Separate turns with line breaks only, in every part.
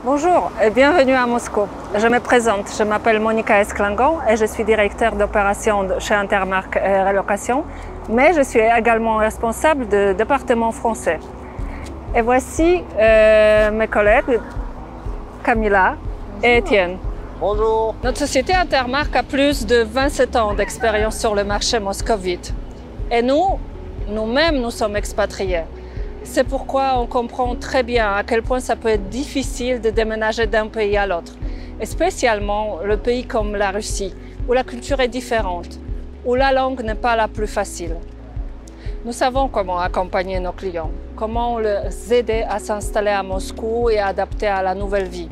Bonjour et bienvenue à Moscou. Je me présente, je m'appelle Monica Esclangon et je suis directeur d'opération chez Intermark Relocation, mais je suis également responsable du département français. Et voici mes collègues Camilla et Étienne.
Bonjour.
Notre société Intermark a plus de 27 ans d'expérience sur le marché moscovite. Et nous-mêmes, nous sommes expatriés. C'est pourquoi on comprend très bien à quel point ça peut être difficile de déménager d'un pays à l'autre, et spécialement le pays comme la Russie, où la culture est différente, où la langue n'est pas la plus facile. Nous savons comment accompagner nos clients, comment les aider à s'installer à Moscou et à adapter à la nouvelle vie.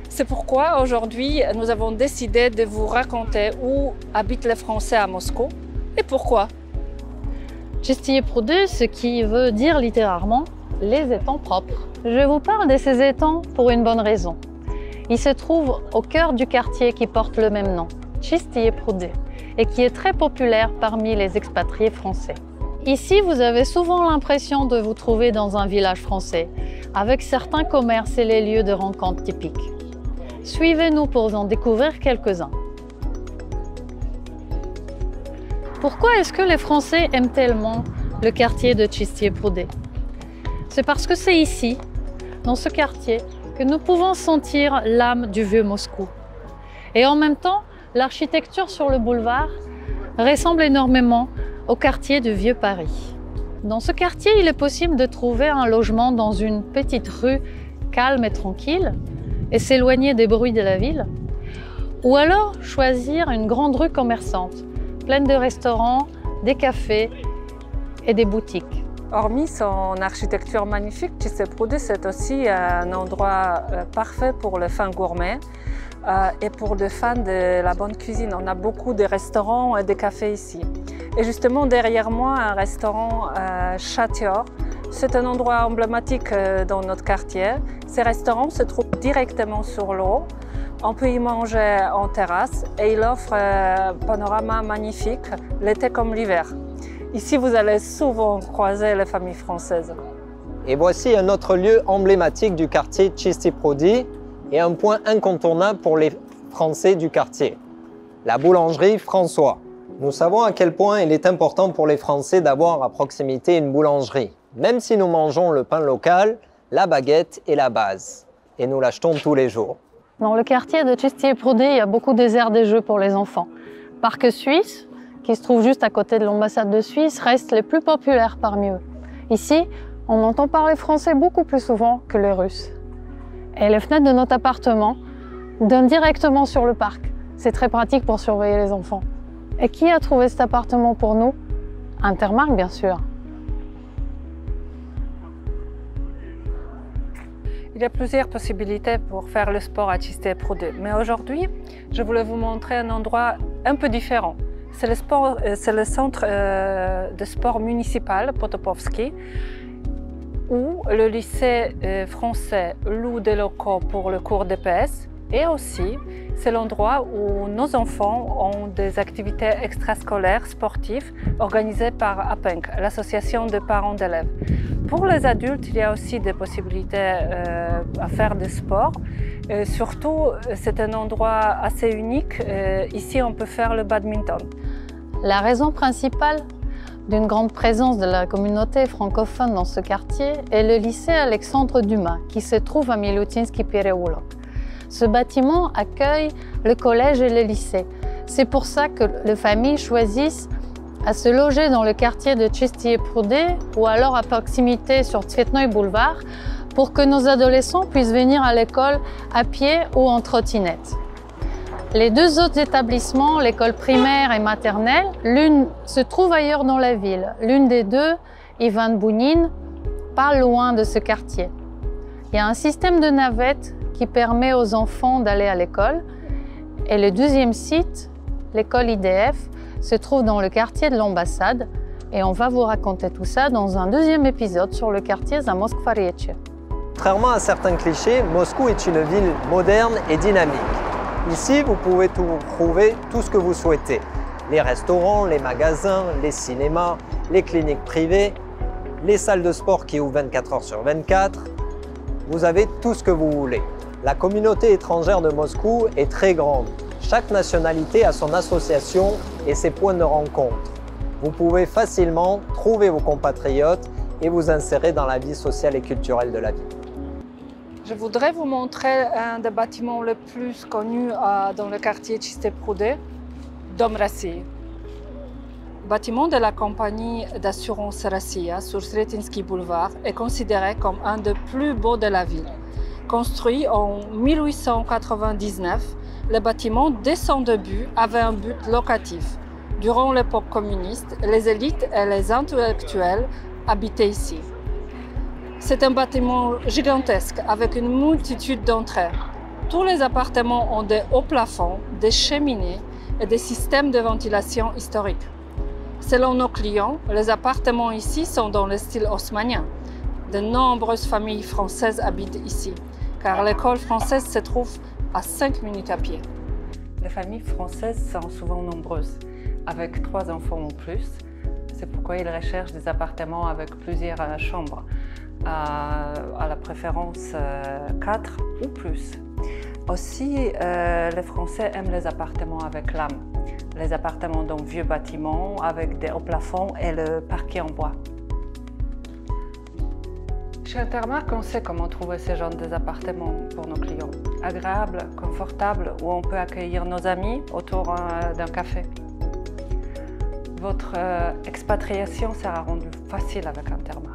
C'est pourquoi aujourd'hui, nous avons décidé de vous raconter où habitent les Français à Moscou et pourquoi.
Чистые пруды, ce qui veut dire littéralement les étangs propres. Je vous parle de ces étangs pour une bonne raison. Ils se trouvent au cœur du quartier qui porte le même nom, Чистые пруды, et qui est très populaire parmi les expatriés français. Ici, vous avez souvent l'impression de vous trouver dans un village français, avec certains commerces et les lieux de rencontre typiques. Suivez-nous pour en découvrir quelques-uns. Pourquoi est-ce que les Français aiment tellement le quartier de Чистые пруды? C'est parce que c'est ici, dans ce quartier, que nous pouvons sentir l'âme du vieux Moscou. Et en même temps, l'architecture sur le boulevard ressemble énormément au quartier du vieux Paris. Dans ce quartier, il est possible de trouver un logement dans une petite rue calme et tranquille et s'éloigner des bruits de la ville. Ou alors choisir une grande rue commerçante, pleine de restaurants, des cafés et des boutiques.
Hormis son architecture magnifique, Чистые пруды, c'est aussi un endroit parfait pour les fans gourmets et pour les fans de la bonne cuisine. On a beaucoup de restaurants et de cafés ici. Et justement, derrière moi, un restaurant Chatior. C'est un endroit emblématique dans notre quartier. Ces restaurants se trouvent directement sur l'eau. On peut y manger en terrasse et il offre un panorama magnifique, l'été comme l'hiver. Ici, vous allez souvent croiser les familles françaises.
Et voici un autre lieu emblématique du quartier Чистые пруды et un point incontournable pour les Français du quartier, la boulangerie François. Nous savons à quel point il est important pour les Français d'avoir à proximité une boulangerie. Même si nous mangeons le pain local, la baguette est la base et nous l'achetons tous les jours.
Dans le quartier de Чистые пруды, il y a beaucoup des aires des jeux pour les enfants. Parc Suisse, qui se trouve juste à côté de l'ambassade de Suisse, reste les plus populaires parmi eux. Ici, on entend parler français beaucoup plus souvent que le russe. Et les fenêtres de notre appartement donnent directement sur le parc. C'est très pratique pour surveiller les enfants. Et qui a trouvé cet appartement pour nous? Intermark, bien sûr.
Il y a plusieurs possibilités pour faire le sport à Чистые пруды, mais aujourd'hui, je voulais vous montrer un endroit un peu différent. C'est le centre de sport municipal Potopovski, où le lycée français loue des locaux pour le cours d'EPS, et aussi c'est l'endroit où nos enfants ont des activités extrascolaires sportives organisées par APENC, l'association de parents d'élèves. Pour les adultes, il y a aussi des possibilités à faire du sport. Surtout, c'est un endroit assez unique. Ici, on peut faire le badminton.
La raison principale d'une grande présence de la communauté francophone dans ce quartier est le lycée Alexandre Dumas, qui se trouve à Milutinski Pereoulok. Ce bâtiment accueille le collège et le lycée. C'est pour ça que les familles choisissent à se loger dans le quartier de Чистые пруды ou alors à proximité sur Tsvetnoy Boulevard pour que nos adolescents puissent venir à l'école à pied ou en trottinette. Les deux autres établissements, l'école primaire et maternelle, l'une se trouve ailleurs dans la ville. L'une des deux, Ivan Bounin, pas loin de ce quartier. Il y a un système de navettes qui permet aux enfants d'aller à l'école. Et le deuxième site, l'école IDF, se trouve dans le quartier de l'ambassade. Et on va vous raconter tout ça dans un deuxième épisode sur le quartier Zamoskvarieche.
Contrairement à certains clichés, Moscou est une ville moderne et dynamique. Ici, vous pouvez trouver tout ce que vous souhaitez. Les restaurants, les magasins, les cinémas, les cliniques privées, les salles de sport qui ouvrent 24 heures sur 24. Vous avez tout ce que vous voulez. La communauté étrangère de Moscou est très grande. Chaque nationalité a son association et ses points de rencontre. Vous pouvez facilement trouver vos compatriotes et vous insérer dans la vie sociale et culturelle de la ville.
Je voudrais vous montrer un des bâtiments les plus connus dans le quartier Chiste Proudet, Dom России. Le bâtiment de la compagnie d'assurance Россия sur Sretinsky Boulevard est considéré comme un des plus beaux de la ville. Construit en 1899, le bâtiment, dès son début, avait un but locatif. Durant l'époque communiste, les élites et les intellectuels habitaient ici. C'est un bâtiment gigantesque avec une multitude d'entrées. Tous les appartements ont des hauts plafonds, des cheminées et des systèmes de ventilation historiques. Selon nos clients, les appartements ici sont dans le style haussmannien. De nombreuses familles françaises habitent ici, car l'école française se trouve à 5 minutes à pied. Les familles françaises sont souvent nombreuses, avec 3 enfants ou plus. C'est pourquoi ils recherchent des appartements avec plusieurs chambres, à la préférence 4 ou plus. Aussi, les Français aiment les appartements avec l'âme, les appartements dans vieux bâtiments avec des hauts plafonds et le parquet en bois. Chez Intermark, on sait comment trouver ce genre d'appartements pour nos clients. Agréables, confortables, où on peut accueillir nos amis autour d'un café. Votre expatriation sera rendue facile avec Intermark.